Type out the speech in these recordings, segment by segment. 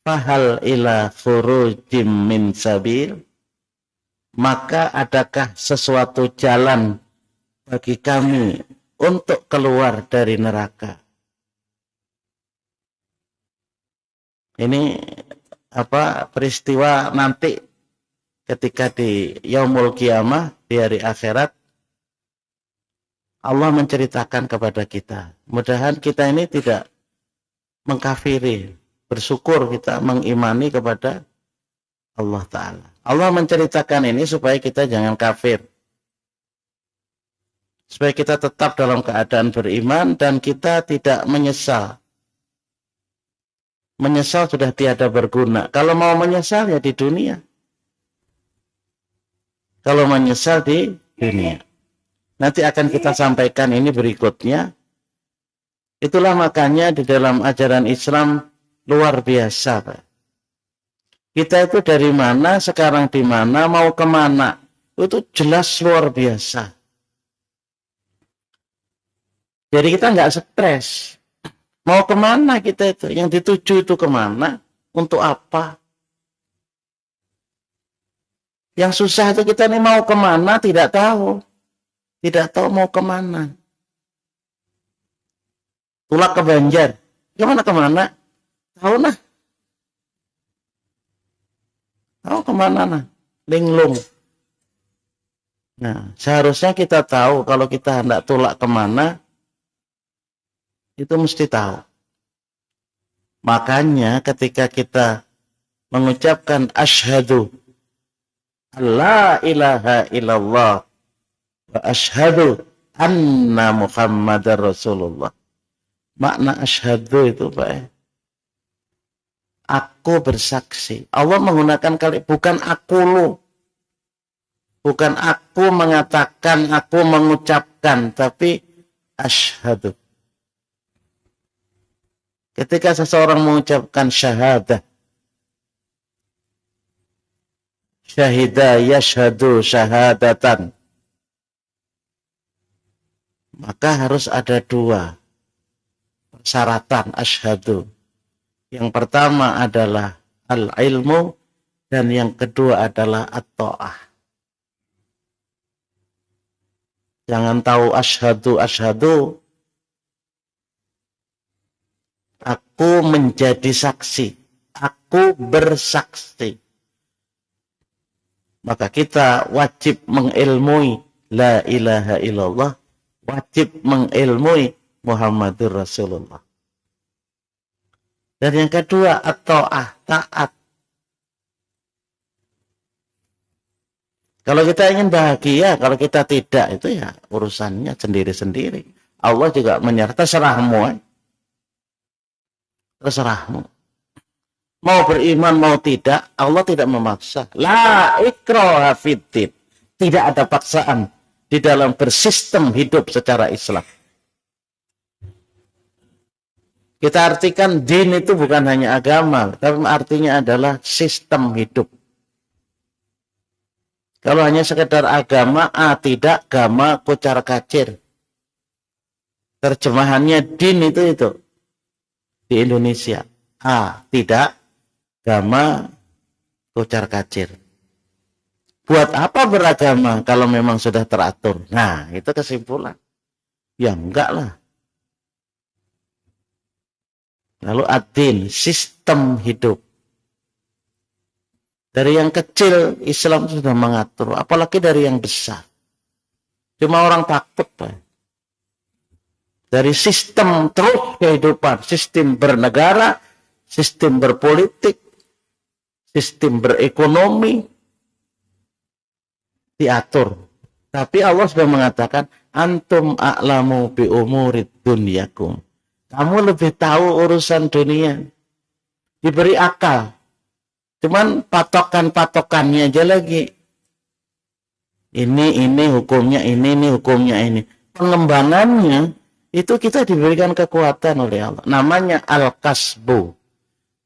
Fahal ila khurujim min sabil, maka adakah sesuatu jalan bagi kami untuk keluar dari neraka? Ini peristiwa nanti ketika di yaumul qiyamah, di hari akhirat, Allah menceritakan kepada kita. Mudah-mudahan kita ini tidak mengkafiri, bersyukur kita mengimani kepada Allah Ta'ala. Allah menceritakan ini supaya kita jangan kafir, supaya kita tetap dalam keadaan beriman dan kita tidak menyesal. Menyesal sudah tiada berguna. Kalau mau menyesal ya di dunia. Kalau menyesal di dunia. Nanti akan kita sampaikan ini berikutnya. Itulah makanya di dalam ajaran Islam luar biasa, Pak. Kita itu dari mana, sekarang di mana, mau kemana. Itu jelas luar biasa. Jadi kita nggak stres. Mau kemana kita itu? Yang dituju itu kemana? Untuk apa? Yang susah itu kita ini mau kemana tidak tahu. Tidak tahu mau kemana. Tulak ke Banjar. Kemana? Tahu nah. Tahu kemana nah? Linglung. Nah, seharusnya kita tahu kalau kita hendak tulak kemana, itu mesti tahu. Makanya ketika kita mengucapkan asyhadu la ilaha illallah wa asyhadu anna Muhammadar Rasulullah. Makna asyhadu itu, Pak, aku bersaksi. Allah menggunakan bukan aku lu. Bukan aku mengatakan, aku mengucapkan, tapi asyhadu. Ketika seseorang mengucapkan syahadah, syahida yashhadu syahadatan, maka harus ada dua persyaratan asyhadu. Yang pertama adalah al-ilmu dan yang kedua adalah at-ta'ah. Jangan tahu asyhadu, aku menjadi saksi, aku bersaksi. Maka kita wajib mengilmui la ilaha illallah, wajib mengilmui Muhammadur Rasulullah. Dan yang kedua at-ta'ah, taat. Kalau kita ingin bahagia, kalau kita tidak, itu ya urusannya sendiri-sendiri. Allah juga menyertai terserahmu. Terserahmu. Mau beriman, mau tidak, Allah tidak memaksa. La ikraha fiddin. Tidak ada paksaan di dalam bersistem hidup secara Islam. Kita artikan din itu bukan hanya agama, tapi artinya adalah sistem hidup. Kalau hanya sekedar agama, tidak, agama, kocar kacir. Terjemahannya din itu di Indonesia. Tidak, agama, kocar kacir. Buat apa beragama kalau memang sudah teratur? Nah, itu kesimpulan. Ya enggak lah. Lalu ad-din, sistem hidup. Dari yang kecil Islam sudah mengatur, apalagi dari yang besar. Cuma orang takut, Pak. Dari sistem terus kehidupan, sistem bernegara, sistem berpolitik, sistem berekonomi diatur. Tapi Allah sudah mengatakan antum a'lamu bi umurid dunyakum. Kamu lebih tahu urusan dunia. Diberi akal. Cuman patokan-patokannya aja lagi. Ini hukumnya, ini hukumnya ini. Pengembangannya itu kita diberikan kekuatan oleh Allah. Namanya al-kasbu.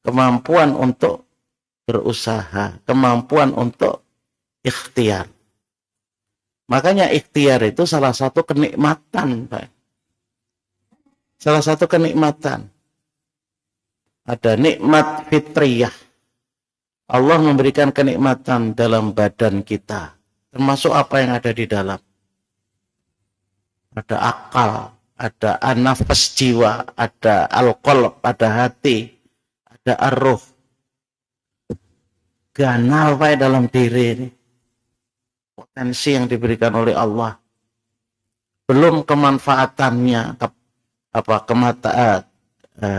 Kemampuan untuk berusaha. Kemampuan untuk ikhtiar. Makanya ikhtiar itu salah satu kenikmatan, Pak. Salah satu kenikmatan. ada nikmat fitriyah. Allah memberikan kenikmatan dalam badan kita, termasuk apa yang ada di dalam. Ada akal, ada nafas jiwa, ada al-qalb, ada hati, ada ar-ruh. Ganal Pak dalam diri ini. Potensi yang diberikan oleh Allah. Belum kemanfaatannya,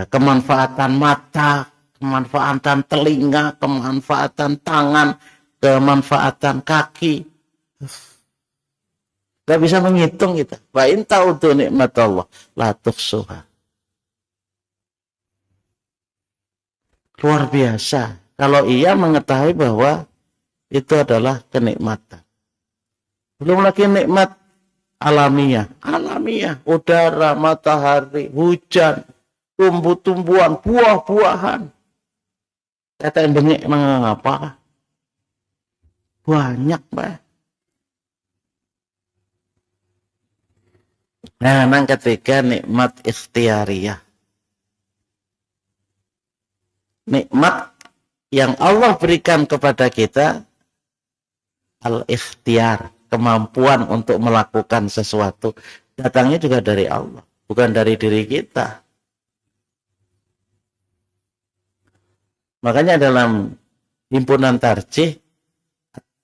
kemanfaatan mata, kemanfaatan telinga, kemanfaatan tangan, kemanfaatan kaki. Gak bisa menghitung kita. Wa in ta'udu nikmat Allah la tuhsuha. Luar biasa. Kalau ia mengetahui bahwa itu adalah kenikmatan. Belum lagi nikmat alamiah, udara, matahari, hujan, tumbuh-tumbuhan, buah-buahan. Kata yang bengek mengapa? Banyak, Pak. Nah, yang ketiga nikmat ikhtiariyah. Nikmat yang Allah berikan kepada kita al-ikhtiar, kemampuan untuk melakukan sesuatu, datangnya juga dari Allah, bukan dari diri kita. Makanya dalam himpunan tarjih,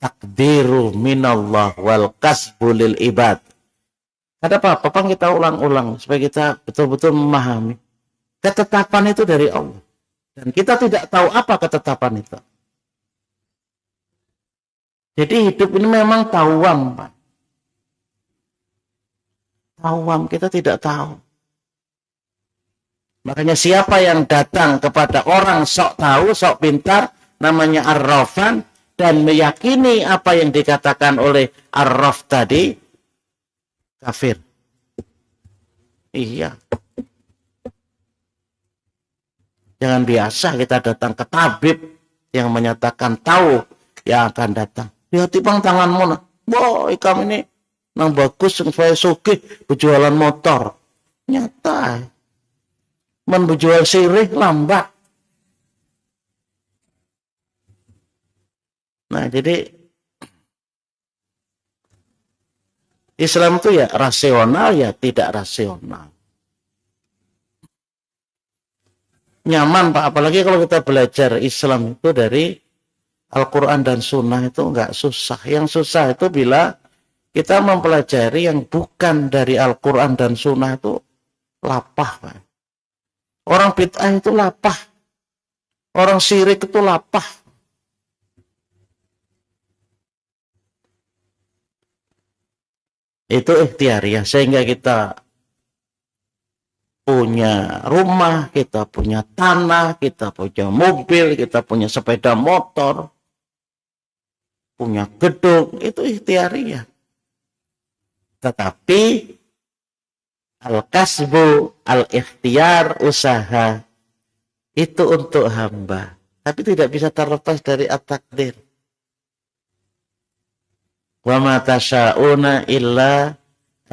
takdiru minallah wal kasbu lil ibad. Ada apa-apa kita ulang-ulang supaya kita betul-betul memahami ketetapan itu dari Allah, dan kita tidak tahu apa ketetapan itu. Jadi hidup ini memang tawam, Pak. Tawam, kita tidak tahu. Makanya siapa yang datang kepada orang sok tahu, sok pintar, namanya arrafan, dan meyakini apa yang dikatakan oleh arraf tadi, kafir. Iya. Jangan biasa kita datang ke tabib yang menyatakan tahu yang akan datang. Lihat bang tanganmu, wah ikam ini nang bagus, saya sugih berjualan motor. Nyata, menjual sirih lambat. Nah jadi Islam itu ya rasional ya tidak rasional. Nyaman Pak, apalagi kalau kita belajar Islam itu dari Al-Quran dan Sunnah itu enggak susah. Yang susah itu bila kita mempelajari yang bukan dari Al-Quran dan Sunnah itu lapah, Pak. Orang bid'ah itu lapah. Orang syirik itu lapah. Itu ikhtiariah. Sehingga kita punya rumah, kita punya tanah, kita punya mobil, kita punya sepeda motor, punya gedung, itu ikhtiariah. Tetapi al-kasbu, al-ikhtiar, usaha, itu untuk hamba. Tapi tidak bisa terlepas dari at-takdir. Wa ma tasya'una illa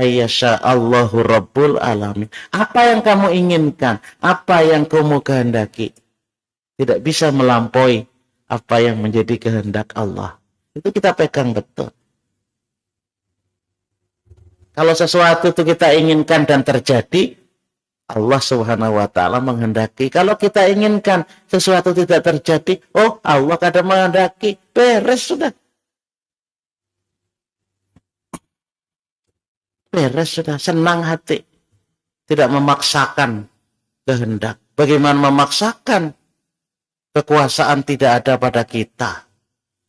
ayyasha Allahu Rabbul Alamin. Apa yang kamu inginkan, apa yang kamu kehendaki, tidak bisa melampaui apa yang menjadi kehendak Allah. Itu kita pegang betul. Kalau sesuatu itu kita inginkan dan terjadi, Allah Subhanahu wa taala menghendaki. Kalau kita inginkan sesuatu tidak terjadi, oh Allah kadang menghendaki, beres sudah. Beres sudah, senang hati. Tidak memaksakan kehendak. Bagaimana memaksakan? Kekuasaan tidak ada pada kita.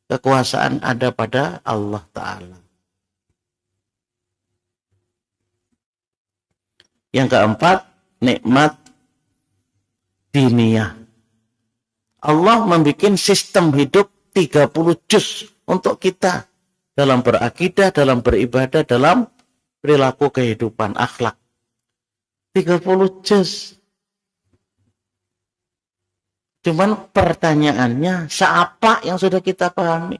Kekuasaan ada pada Allah Ta'ala. Yang keempat, nikmat diniyah. Allah membuat sistem hidup 30 juz untuk kita. Dalam berakidah, dalam beribadah, dalam perilaku kehidupan, akhlak. 30 juz. Cuman pertanyaannya, siapa yang sudah kita pahami?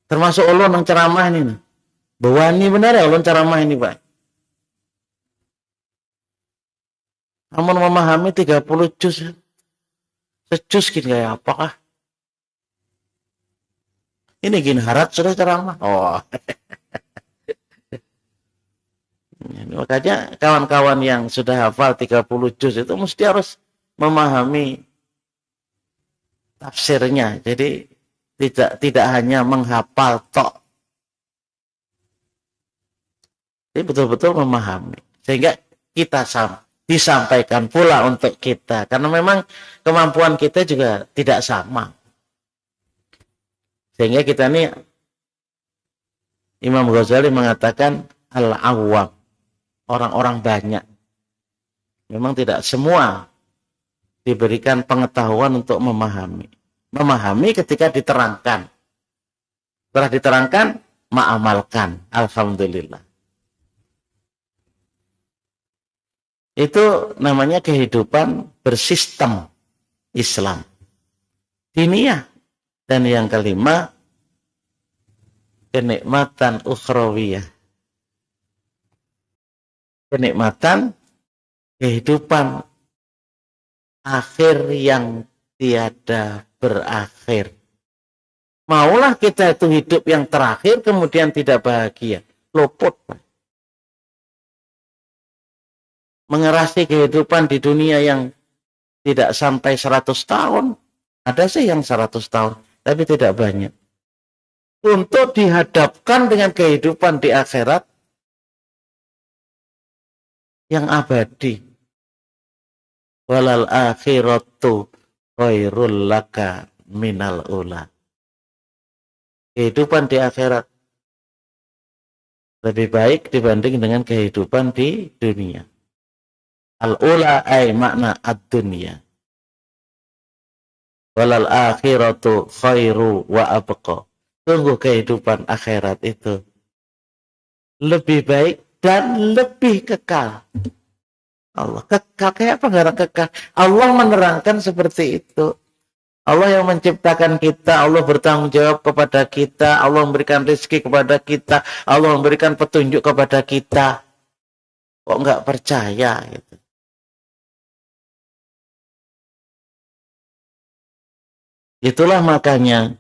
Termasuk ulun yang ceramah ini. Bahwa ini benar ya ulun ceramah ini Pak. Namun memahami 30 juz. Sejus gini kayak apakah? Ini gini harat sudah ceramah. Oh. Makanya kawan-kawan yang sudah hafal 30 juz itu mesti harus memahami tafsirnya. Jadi tidak hanya menghafal tok. Jadi betul-betul memahami. Sehingga kita disampaikan pula untuk kita. Karena memang kemampuan kita juga tidak sama. Sehingga kita ini Imam Ghazali mengatakan al-awwam. Orang-orang banyak. Memang tidak semua diberikan pengetahuan untuk memahami. Memahami ketika diterangkan. Setelah diterangkan, mengamalkan. Alhamdulillah. Itu namanya kehidupan bersistem Islam. Diniyah. Dan yang kelima, kenikmatan ukhrawiyah. Kenikmatan kehidupan akhir yang tiada berakhir. Maulah kita itu hidup yang terakhir kemudian tidak bahagia. Luput. Mengerasi kehidupan di dunia yang tidak sampai 100 tahun. Ada sih yang 100 tahun, tapi tidak banyak. Untuk dihadapkan dengan kehidupan di akhirat yang abadi. Walal akhiratu khairul laka minal ula. Kehidupan di akhirat lebih baik dibanding dengan kehidupan di dunia. Al-ula ay makna ad-dunya. Walal akhiratu khairu wa abqa. Sungguh kehidupan akhirat itu lebih baik dan lebih kekal. Allah kekal, kayak apa nggak kekal? Allah menerangkan seperti itu. Allah yang menciptakan kita, Allah bertanggung jawab kepada kita, Allah memberikan rezeki kepada kita, Allah memberikan petunjuk kepada kita. Kok nggak percaya gitu? Itulah makanya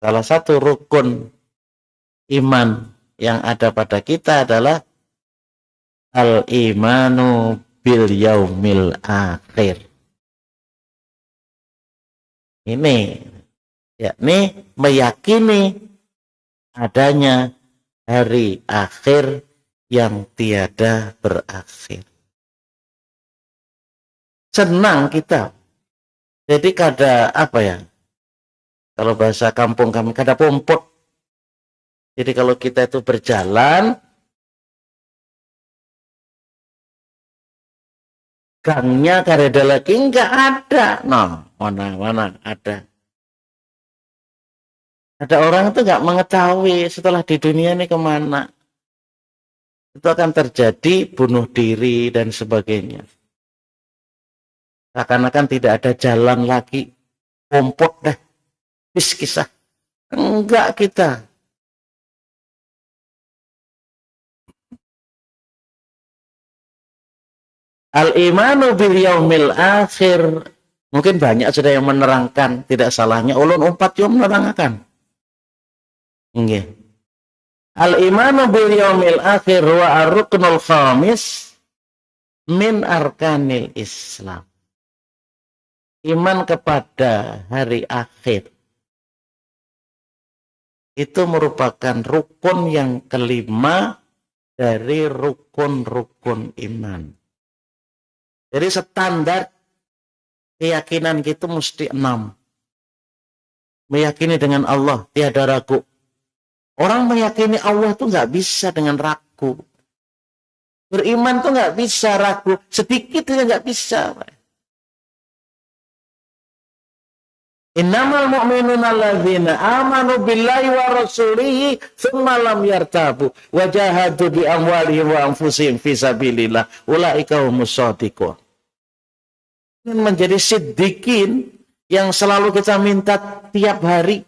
salah satu rukun iman yang ada pada kita adalah al-imanu bil yaumil akhir. Ini, yakni meyakini adanya hari akhir yang tiada berakhir. Senang kita. Jadi kada apa ya? Kalau bahasa kampung kami kada pompot. Jadi kalau kita itu berjalan, gangnya kada lagi, enggak ada. Nah, mana ada. Ada orang itu enggak mengetahui setelah di dunia ini kemana. Itu akan terjadi bunuh diri dan sebagainya. Seakan-akan tidak ada jalan lagi. Pompot dah. Bis kisah. Enggak kita. Al-imanu bil yaumil akhir. Mungkin banyak sudah yang menerangkan. Tidak salahnya. Ulun 4 yang menerangkan. Nggih. Al-imanu bil yaumil akhir wa ar-ruknul khamis min arkanil Islam. Iman kepada hari akhir. Itu merupakan rukun yang kelima dari rukun-rukun iman. Jadi standar keyakinan kita mesti 6. Meyakini dengan Allah, tiada ragu. Orang meyakini Allah itu nggak bisa dengan ragu. Beriman tuh nggak bisa ragu. Sedikit aja nggak bisa. Innamal mu'minuna alladzina amanu billahi wa rasulihi tsumma lam yartabu wa jahadu bi amwalihim wa anfusihim fi sabilillah ulaika humus shadiqun. Ingin menjadi siddiqin yang selalu kita minta tiap hari.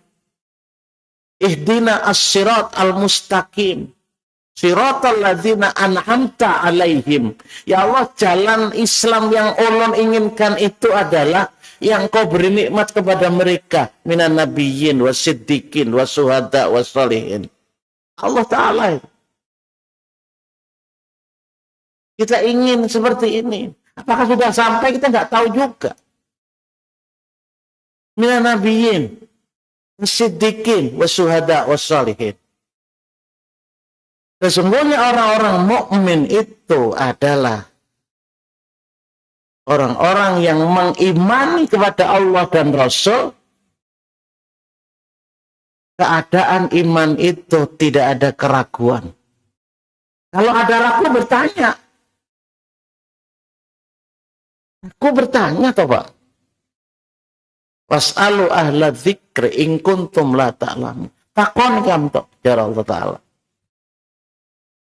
Ihdina as-sirat al-mustaqim. Siratal ladzina an'amta alaihim. Ya Allah, jalan Islam yang ulun inginkan itu adalah yang kau beri nikmat kepada mereka. Minan nabiyyin, wasiddiqin, wasuhada, wassalihin. Allah Ta'ala. Kita ingin seperti ini. Apakah sudah sampai? Kita nggak tahu juga. Minan nabiyyin, wasiddiqin, wasuhada, wassalihin. Sesungguhnya orang-orang mukmin itu adalah orang-orang yang mengimani kepada Allah dan Rasul. Keadaan iman itu tidak ada keraguan. Kalau ada ragu, bertanya. Aku bertanya toh Pak. Was'alu ahla dzikri in kuntum la ta'lamun. Takon kam toh ya Allah Ta'ala.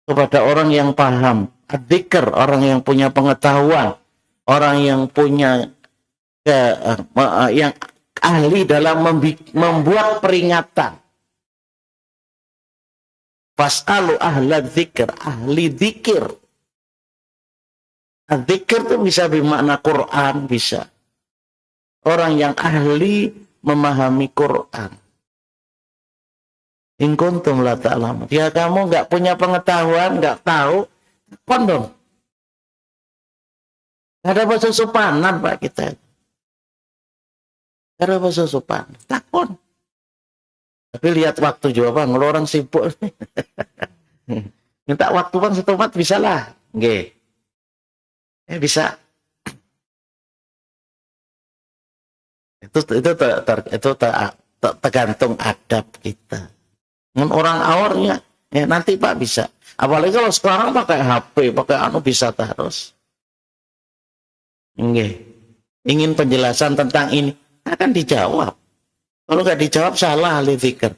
Kepada orang yang paham, adzikr, orang yang punya pengetahuan, orang yang punya yang ahli dalam membuat peringatan. Fas'alu ahla dzikr, ahli dzikir. Adzikir itu bisa bermakna Quran, bisa. Orang yang ahli memahami Quran. In kuntum la ta'lamun. Ya kamu nggak punya pengetahuan, nggak tahu, kondom. Gak ada bahasa supanan Pak kita. Gak ada bahasa supanan. Takon. Tapi lihat waktu juga Bang, kalau orang sibuk. Minta waktu Bang setomat bisa lah. Nggih. Bisa. Itu tergantung adab kita. Dengan orang awalnya, nanti Pak bisa. Apalagi kalau sekarang pakai HP, pakai bisa terus. Nggih. Ingin penjelasan tentang ini, akan dijawab. Kalau nggak dijawab salah ahli dzikir.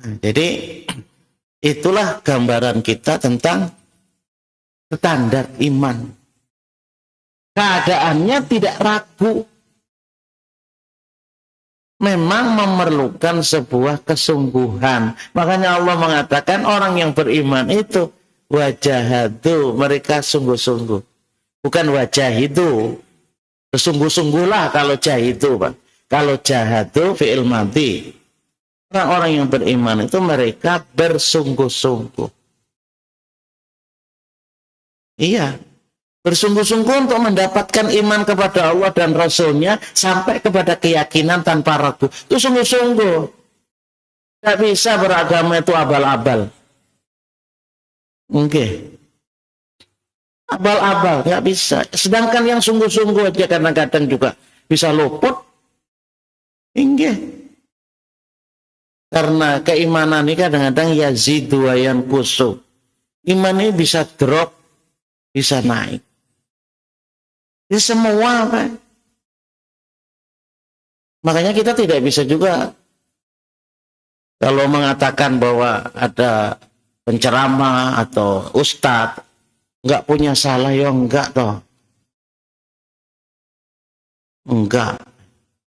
Nah, jadi itulah gambaran kita tentang standar iman. Keadaannya tidak ragu. Memang memerlukan sebuah kesungguhan. Makanya Allah mengatakan orang yang beriman itu wajahadu, mereka sungguh-sungguh. Bukan wajahidu. Sungguh-sungguhlah kalau jahidu, Pak. Kalau jahadu fi'il madhi. Orang-orang yang beriman itu mereka bersungguh-sungguh. Iya. Bersungguh-sungguh untuk mendapatkan iman kepada Allah dan Rasulnya sampai kepada keyakinan tanpa ragu. Itu sungguh-sungguh. Tidak bisa beragama itu abal-abal. Oke. Abal-abal, nggak bisa. Sedangkan yang sungguh-sungguh aja kadang-kadang juga bisa luput. Inggih. Karena keimanan ini kadang-kadang yazidu wa yanqusu. Iman ini bisa drop, bisa naik. Ini semua Pak. Makanya kita tidak bisa juga kalau mengatakan bahwa ada penceramah atau ustadz nggak punya salah, ya enggak toh. Enggak.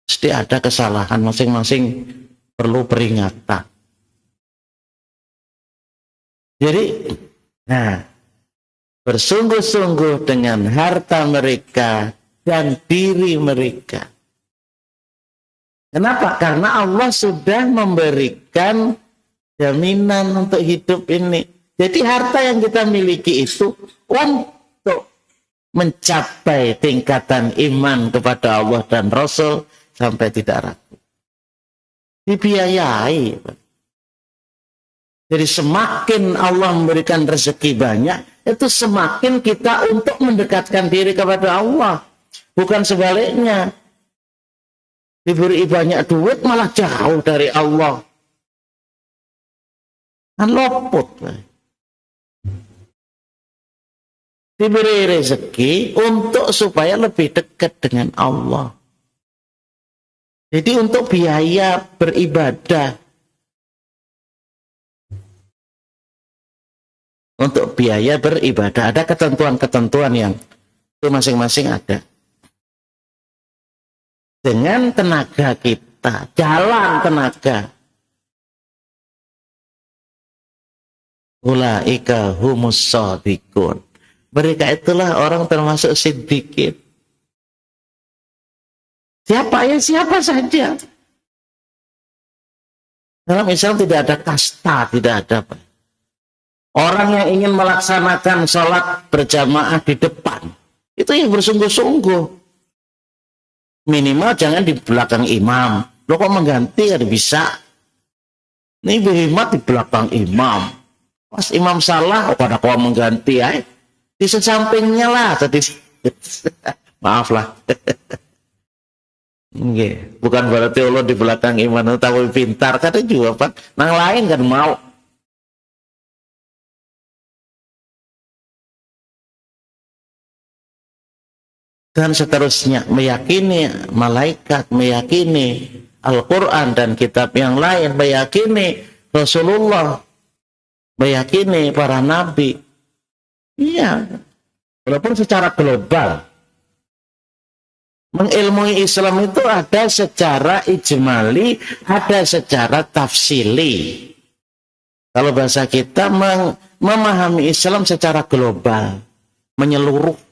Pasti ada kesalahan, masing-masing perlu peringatan. Jadi, bersungguh-sungguh dengan harta mereka dan diri mereka. Kenapa? Karena Allah sudah memberikan jaminan untuk hidup ini. Jadi harta yang kita miliki itu untuk mencapai tingkatan iman kepada Allah dan Rasul sampai tidak ragu. Dibiayai. Jadi semakin Allah memberikan rezeki banyak, itu semakin kita untuk mendekatkan diri kepada Allah. Bukan sebaliknya. Diberi banyak duit malah jauh dari Allah. Kan lopot. Diberi rezeki untuk supaya lebih dekat dengan Allah. Jadi untuk biaya beribadah. Untuk biaya beribadah ada ketentuan-ketentuan yang itu masing-masing ada. Dengan tenaga kita, jalan tenaga. ulaika humus shadiqun. Mereka itulah orang termasuk siddiqin. Siapa ya? Siapa saja. Dalam Islam tidak ada kasta, tidak ada apa. Orang yang ingin melaksanakan sholat berjamaah di depan, itu yang bersungguh-sungguh. Minimal jangan di belakang imam. Lo kok mengganti ya bisa. Ini berhemat di belakang imam. Pas imam salah, pada kau mengganti ya. Di sesampingnya lah tadi. Maaf lah. Bukan berarti Allah di belakang imam tapi pintar, kata juga Pak. Nang lain kan mau. Dan seterusnya, meyakini malaikat, meyakini Al-Quran dan kitab yang lain, meyakini Rasulullah, meyakini para nabi. Iya, walaupun secara global. Mengilmui Islam itu ada secara ijmali, ada secara tafsili. Kalau bahasa kita memahami Islam secara global, menyeluruh.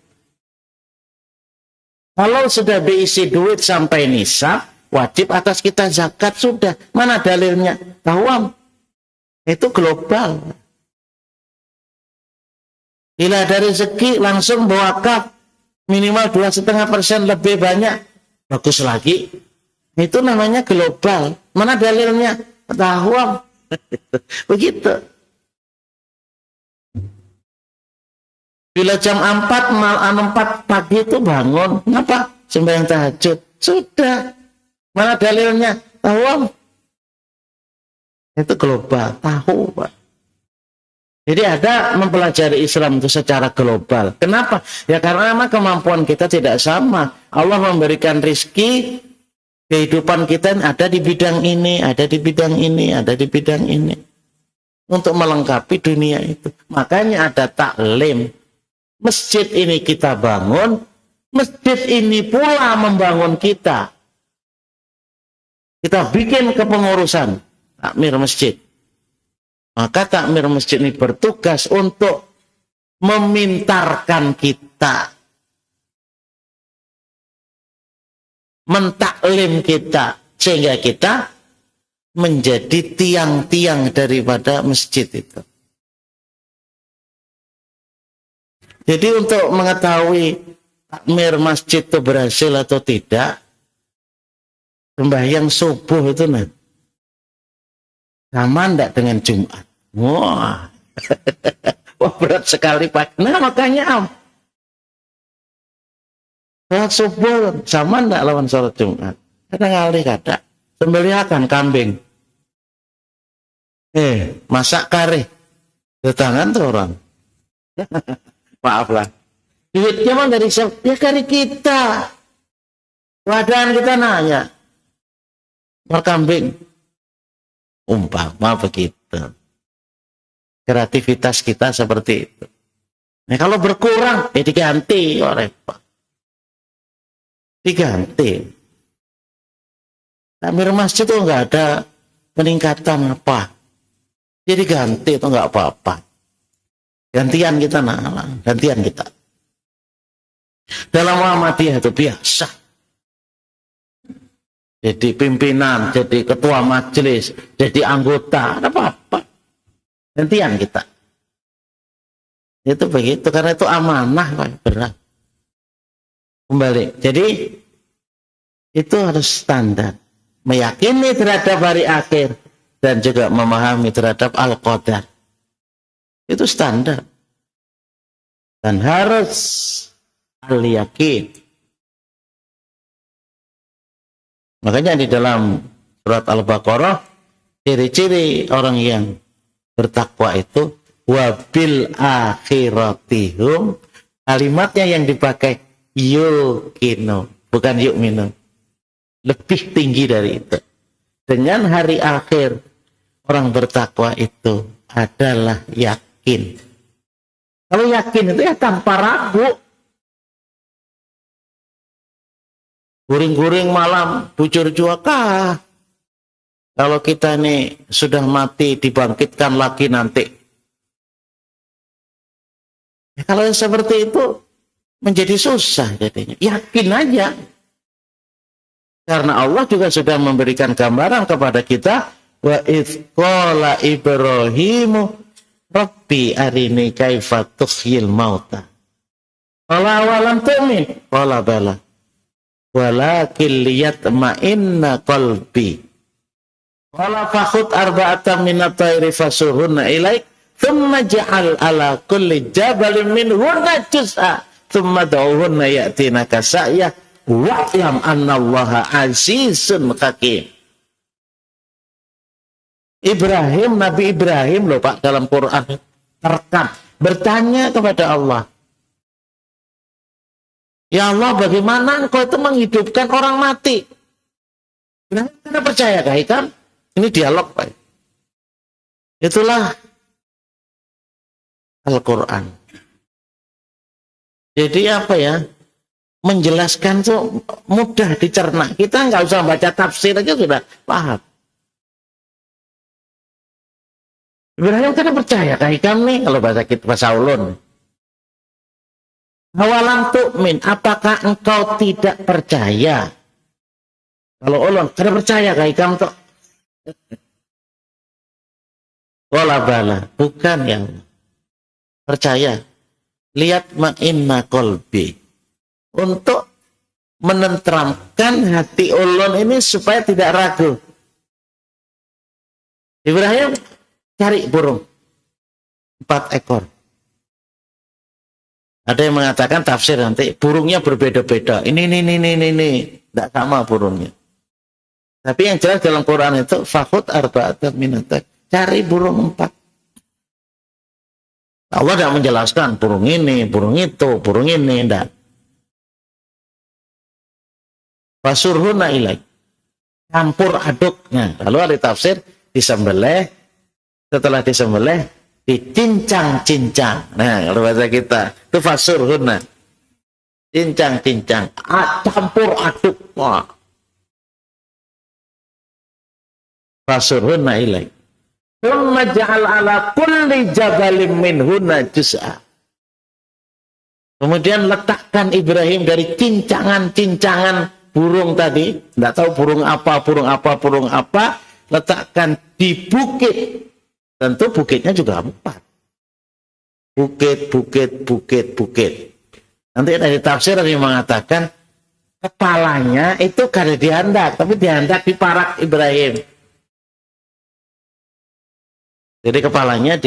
Kalau sudah diisi duit sampai nisab, wajib atas kita zakat sudah. Mana dalilnya? Tawam. Itu global. Bila ada rezeki langsung wakaf minimal 2,5% lebih banyak, bagus lagi. Itu namanya global. Mana dalilnya? Tawam. Begitu. Bila jam 4 pagi itu bangun, kenapa? Sembahyang tahajud. Sudah. Mana dalilnya? Tahu. Itu global. Tahu, Pak. Jadi ada mempelajari Islam itu secara global. Kenapa? Ya karena memang kemampuan kita tidak sama. Allah memberikan rizki, kehidupan kita ada di bidang ini, ada di bidang ini, ada di bidang ini. Untuk melengkapi dunia itu. Makanya ada taklim. Masjid ini kita bangun, masjid ini pula membangun kita. Kita bikin kepengurusan takmir masjid. Maka takmir masjid ini bertugas untuk memintarkan kita, mentaklim kita, sehingga kita menjadi tiang-tiang daripada masjid itu. Jadi untuk mengetahui takmir masjid itu berhasil atau tidak, sembahyang subuh itu sama enggak dengan Jumat? Wah, wah berat sekali Pak. Nah makanya sholat subuh sama enggak lawan sholat Jumat? Kadang kali kata sembelihakan kambing, masak kare, di tangan tuh orang. Maaf lah. Duitnya mah dari siapa? Ya dari kita. Wadah kita nanya. Kambing. Umpama begitu. Kreativitas kita seperti itu. Nah kalau berkurang, diganti. Oh repot. Diganti. Takmir masjid itu nggak ada peningkatan apa. Jadi ganti itu nggak apa-apa. Gantian kita, gantian kita. Dalam Muhammadiyah itu biasa. Jadi pimpinan, jadi ketua majelis, jadi anggota, ada apa-apa. Gantian kita. Itu begitu, karena itu amanah, berat. Kembali, jadi itu harus standar. Meyakini terhadap hari akhir, dan juga memahami terhadap Al-Qadar. Itu standar. Dan harus al-yakin. Makanya di dalam surat Al-Baqarah, ciri-ciri orang yang bertakwa itu, wabil akhiratihum, kalimatnya yang dipakai yukinu, bukan yukminu. Lebih tinggi dari itu. Dengan hari akhir, orang bertakwa itu adalah yakin. Kalau yakin itu ya tanpa ragu. Guring-guring malam, bujur juaka. Kalau kita nih sudah mati, dibangkitkan lagi nanti. Ya, kalau seperti itu menjadi susah jadinya. Yakin aja. Karena Allah juga sudah memberikan gambaran kepada kita, wa idz qala Ibrahimu rabbi arini kaifa tuhyil mauta. Qala awalam tu'min? Qala bala. Walakin liyatma'inna qalbi. Qala fakhud arba'atan minat tayri fasurhunna ilaik thumma ja'al ala kulli jabalin minhunna juz'a thumma da'uhunna ya'tinaka sa'yah wa'lam annallaha azizun hakim. Ibrahim, Nabi Ibrahim loh Pak, dalam Quran terekam bertanya kepada Allah, ya Allah, bagaimana engkau itu menghidupkan orang mati? Kita percaya kan? Ini dialog Pak. Itulah Al-Quran. Jadi apa ya? Menjelaskan tuh mudah dicerna. Kita nggak usah baca tafsir aja sudah paham. Ibrahim kan percaya kayak nih kalau bahasa ulun. Awalam tu'min, apakah engkau tidak percaya? Kalau ulun kan percaya kayak kamu tuh. Wala bala, bukan ya Allah. Percaya. Lihat ma'inna qalbi. Untuk menenteramkan hati ulun ini supaya tidak ragu. Ibrahim cari burung 4 ekor. Ada yang mengatakan tafsir nanti burungnya berbeda-beda. Ini. Tidak sama burungnya. Tapi yang jelas dalam Quran itu fakhud arba'atan minat. Cari burung 4. Allah tidak menjelaskan burung ini, burung itu, burung ini. Tidak. Fasurhunna ilaik. Campur aduknya. Lalu ada tafsir disembelih. Setelah disembelih dicincang-cincang. Nah, kalau bahasa kita itu fasurhunna. Cincang-cincang. Campur aduk. Wah. Fasurhunna ilaik. Thumma ja'al ala kulli jabalin minhunna juz'a. Kemudian letakkan Ibrahim dari cincangan-cincangan burung tadi, tidak tahu burung apa, letakkan di bukit. Tentu bukitnya juga 4. Bukit. Nanti dari tafsir ada yang mengatakan kepalanya itu kada dihandak, tapi dihandak di parak Ibrahim. Jadi kepalanya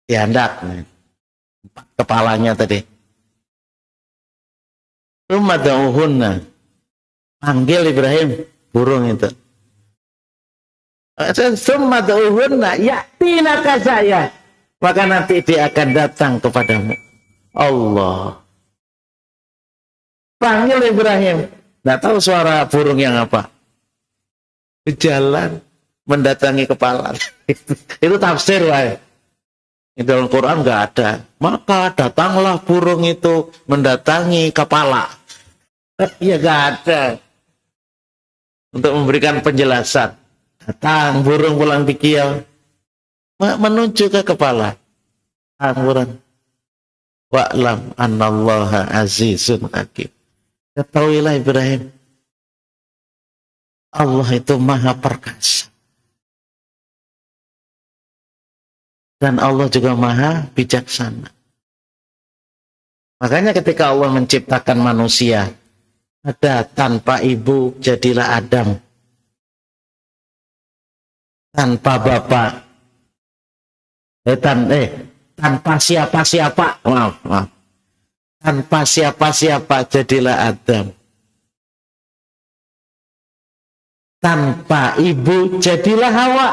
dihandak. 4 kepalanya tadi. Tumadauhunna. Panggil Ibrahim burung itu. Tumadauhunna ya'tinaka saya. Maka nanti dia akan datang kepadamu. Allah. Panggil Ibrahim. Tidak tahu suara burung yang apa. Di jalan mendatangi kepala. Itu tafsir lah. Di dalam Quran nggak ada. Maka datanglah burung itu mendatangi kepala. Ya nggak ada. Untuk memberikan penjelasan. Datang burung pulang dikiau. Menuju ke kepala. Burung. Wa'lam annallaha azizun hakim. Ketahuilah Ibrahim. Allah itu maha perkasa. Dan Allah juga maha bijaksana. Makanya ketika Allah menciptakan manusia, ada tanpa ibu jadilah Adam. Tanpa bapak. Tanpa siapa-siapa. Maaf. Tanpa siapa-siapa jadilah Adam. Tanpa ibu jadilah Hawa.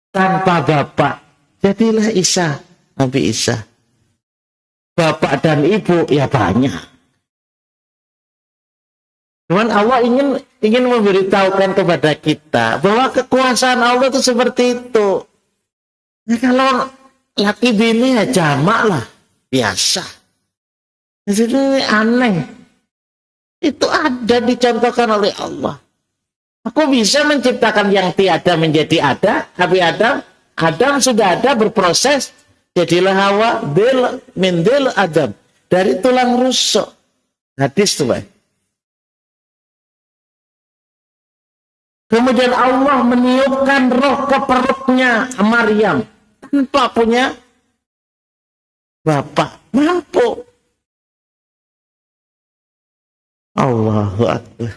Tanpa bapak jadilah Isa, Nabi Isa. Bapak dan ibu ya banyak. Cuman Allah ingin memberitahukan kepada kita bahwa kekuasaan Allah itu seperti itu. Nah, kalau laki bini ya jamak lah, biasa. Jadi aneh. Itu ada dicontohkan oleh Allah. Aku bisa menciptakan yang tiada menjadi ada, tapi Adam Adam sudah ada berproses, jadilah Hawa min dil Adam, dari tulang rusuk. Hadis tuh, Pak. Kemudian Allah meniupkan roh ke perutnya Maryam tanpa punya bapak. Mampu. Allahu Akbar.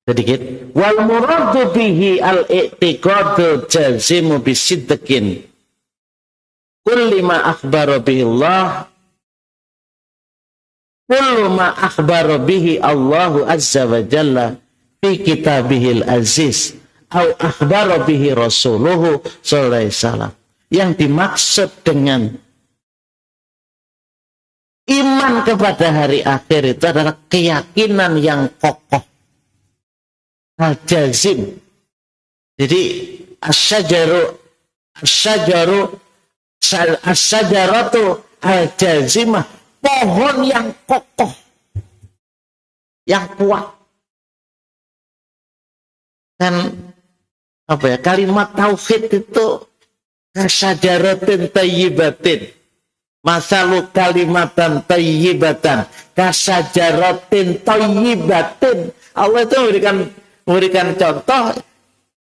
Sedikit. Wal muradu bihi al-i'tiqadu jazimu bisidqin kulli ma akhbara bihi Allah, kullu ma akhbara bihi Allahu azza wa jalla fi kitabihil aziz au akhbara bihi rasuluhu sallallahu alaihi wasallam. Yang dimaksud dengan iman kepada hari akhir itu adalah keyakinan yang kokoh, al-jazim. Jadi asyajaratu al-jazimah, pohon yang kokoh, yang kuat. Dan apa ya, kalimat tauhid itu kasyajaratin tayyibatin, masalu kalimatan tayyibatan kasyajaratin tayyibatin. Allah itu memberikan contoh,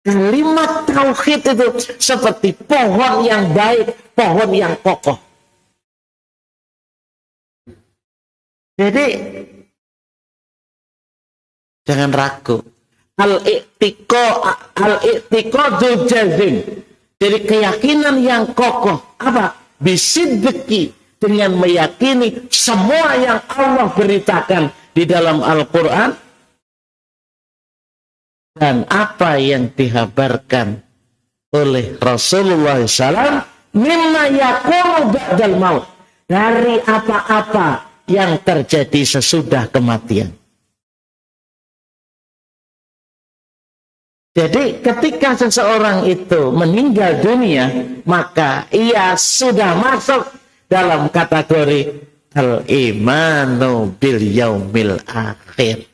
kalimat tauhid itu seperti pohon yang baik, pohon yang kokoh. Jadi jangan ragu. Al-i'tiqadul jazim. Jadi keyakinan yang kokoh. Apa? Bisidqi, dengan meyakini semua yang Allah beritakan di dalam Al-Quran dan apa yang dihabarkan oleh Rasulullah SAW mimma yakunu ba'dal maut, dari apa-apa yang terjadi sesudah kematian. Jadi ketika seseorang itu meninggal dunia, maka ia sudah masuk dalam kategori al-imanu bil yaumil akhir.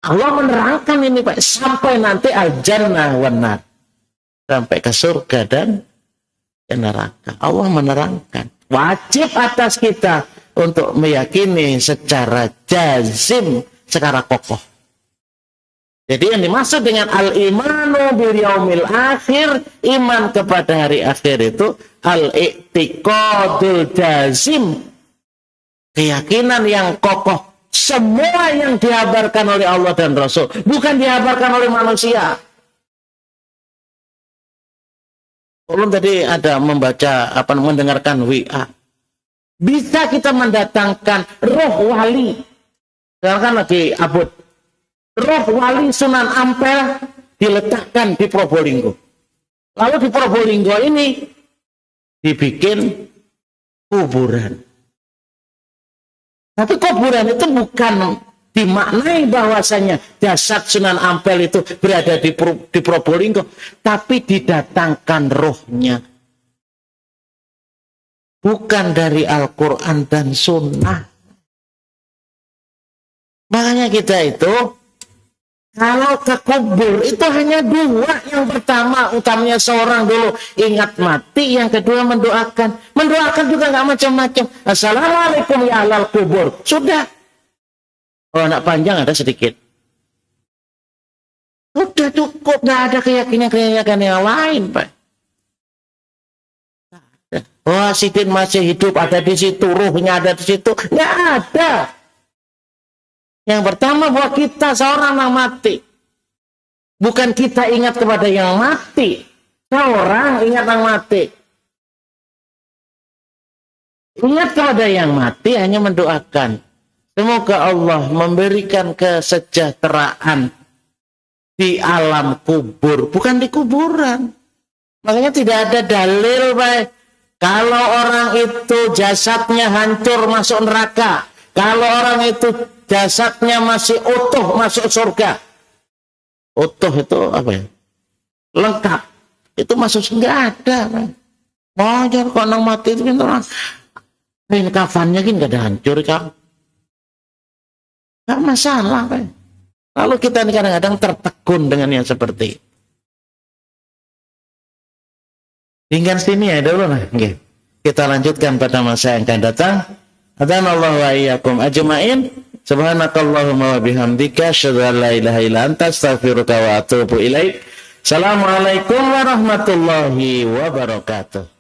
Allah menerangkan ini, Pak, sampai nanti al-jannah wan nar, sampai ke surga dan ke neraka. Allah menerangkan. Wajib atas kita untuk meyakini secara jazim, secara kokoh. Jadi yang dimaksud dengan al-imanu bil yaumil akhir, iman kepada hari akhir itu al-i'tiqadul jazim, keyakinan yang kokoh. Semua yang dihabarkan oleh Allah dan Rasul, bukan dihabarkan oleh manusia. Belum tadi ada membaca, mendengarkan WA. Bisa kita mendatangkan roh wali. Sekarang kan lagi abut. Roh wali Sunan Ampel diletakkan di Probolinggo. Lalu di Probolinggo ini dibikin kuburan. Tapi kuburan itu bukan dimaknai bahwasanya jasad Sunan Ampel itu berada di Probolinggo, tapi didatangkan rohnya. Bukan dari Al-Quran dan Sunnah. Makanya kita itu kalau ke kubur itu hanya dua. Yang pertama, utamanya seorang dulu ingat mati. Yang kedua mendoakan. Mendoakan juga nggak macam-macam. Assalamualaikum ya ahlal kubur. Sudah. Kalau anak panjang ada sedikit. Sudah cukup. Nggak ada keyakinan yang lain, Pak. Oh, Sidin masih hidup, ada di situ. Ruhnya ada di situ. Nggak ada. Yang pertama, bahwa kita seorang yang mati. Bukan kita ingat kepada yang mati. Seorang ingat yang mati. Ingat kepada yang mati hanya mendoakan. Semoga Allah memberikan kesejahteraan di alam kubur. Bukan di kuburan. Makanya tidak ada dalil, Pak. Kalau orang itu jasadnya hancur masuk neraka. Kalau orang itu jasadnya masih utuh masuk surga. Utuh itu apa ya? Lengkap. Itu masuk nggak ada. Wajar kok orang mati itu kan orang. Kain kafannya kan nggak ada hancur kan? Nggak masalah kan? Lalu kita ini kadang-kadang tertegun dengan yang seperti itu. Hingga sini ya dulu nah. Okay. Kita lanjutkan pada masa yang akan datang. Adanallahu wa iyyakum ajma'in. Subhanakallahumma wa bihamdika asyhadu an la ilaha illa anta astaghfiruka wa atubu ilaik. Assalamualaikum warahmatullahi wabarakatuh.